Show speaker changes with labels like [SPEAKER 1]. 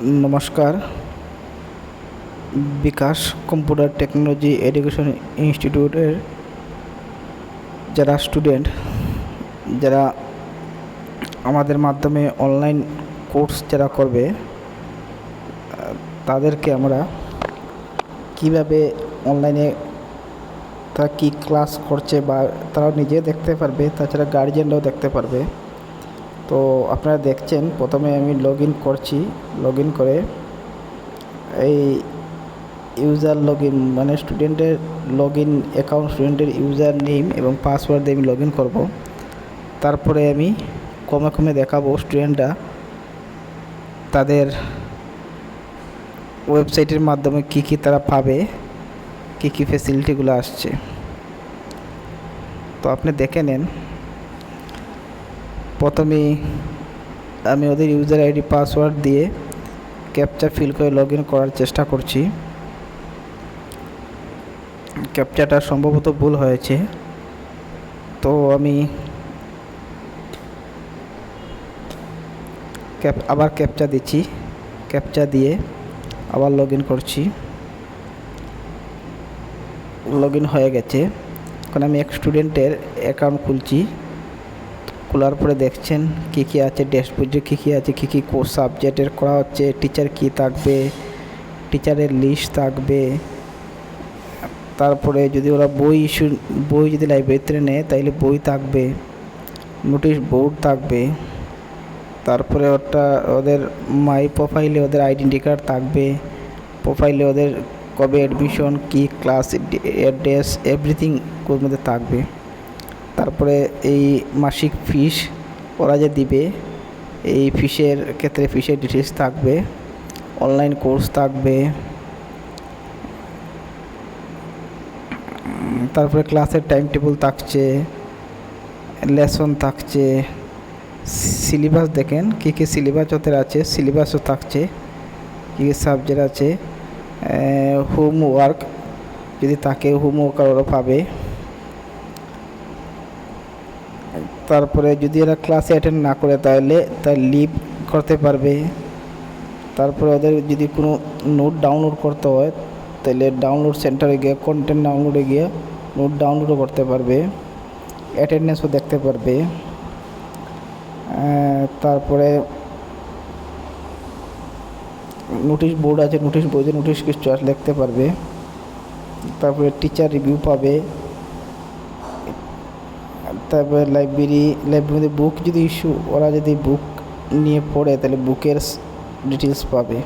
[SPEAKER 1] নমস্কার। বিকাশ computer technology education ইনস্টিটিউটের যারা স্টুডেন্ট, যারা আমাদের মাধ্যমে অনলাইন কোর্স যারা করবে, তাদেরকে আমরা কিভাবে অনলাইনে তারা কী ক্লাস করছে বা তারা নিজে দেখতে পারবে, তাছাড়া গার্জিয়ানরাও দেখতে পারবে। তো আপনারা দেখছেন, প্রথমে আমি লগ ইন করছি। লগ ইন করে এই ইউজার লগ ইন মানে স্টুডেন্টের লগ ইন অ্যাকাউন্ট, স্টুডেন্টের ইউজার নেম এবং পাসওয়ার্ড দিয়ে আমি লগ ইন করবো। তারপরে আমি কমে কমে দেখাবো স্টুডেন্টরা তাদের ওয়েবসাইটের মাধ্যমে কী কী তারা পাবে, কী কী ফেসিলিটিগুলো আসছে। তো আপনি দেখে নেন। প্রথমেই আমি ওদের ইউজার আইডি পাসওয়ার্ড দিয়ে ক্যাপচা ফিল করে লগ ইন করার চেষ্টা করছি। ক্যাপচাটা সম্ভবত ভুল হয়েছে, তো আমি আবার ক্যাপচা দিচ্ছি। ক্যাপচা দিয়ে আবার লগ ইন করছি। লগ ইন হয়ে গেছে। এখন আমি এক স্টুডেন্টের অ্যাকাউন্ট খুলছি। খোলার পরে দেখছেন কী কী আছে, ড্যাশবোর্ডে কী কী আছে, কী কী কোর্স সাবজেক্টের করা হচ্ছে, টিচার কী থাকবে, টিচারের লিস্ট থাকবে। তারপরে যদি ওরা বই যদি লাইব্রেরিতে নেয় তাইলে বই থাকবে, নোটিশ বোর্ড থাকবে। তারপরে ওদের মাই প্রোফাইলে ওদের আইডেন্টি কার্ড থাকবে, প্রোফাইলে ওদের কবে অ্যাডমিশন, কী ক্লাস, অ্যাড্রেস, এভরিথিং ওর মধ্যে থাকবে। তারপরে এই মাসিক ফিস ওরা যে দিবে, এই ফিসের ক্ষেত্রে ফিসের ডিটেলস থাকবে, অনলাইন কোর্স থাকবে, তারপরে ক্লাসের টাইম টেবিল থাকছে, লেসন থাকছে, সিলেবাস দেখেন কী কী সিলেবাস ওদের আছে, সিলেবাসও থাকছে, কী কী সাবজেক্ট আছে, হোমওয়ার্ক যদি থাকে হোমওয়ার্ক ওরা পাবে। তারপরে যদি এরা ক্লাসে অ্যাটেন্ড না করে তাহলে তার লিভ করতে পারবে। তারপরে ওদের যদি কোনো নোট ডাউনলোড করতে হয় তাহলে ডাউনলোড সেন্টারে গিয়ে কন্টেন্ট ডাউনলোডে গিয়ে নোট ডাউনলোডও করতে পারবে, অ্যাটেন্ডেন্সও দেখতে পারবে। তারপরে নোটিশ বোর্ড আছে, নোটিশ বোর্ডে নোটিশ কিছু লিখতে পারবে। তারপরে টিচার রিভিউ পাবে। তারপরে লাইব্রেরিতে বুক যদি ইস্যু, ওরা যদি বুক নিয়ে পড়ে তাহলে বুকের ডিটেলস পাবে।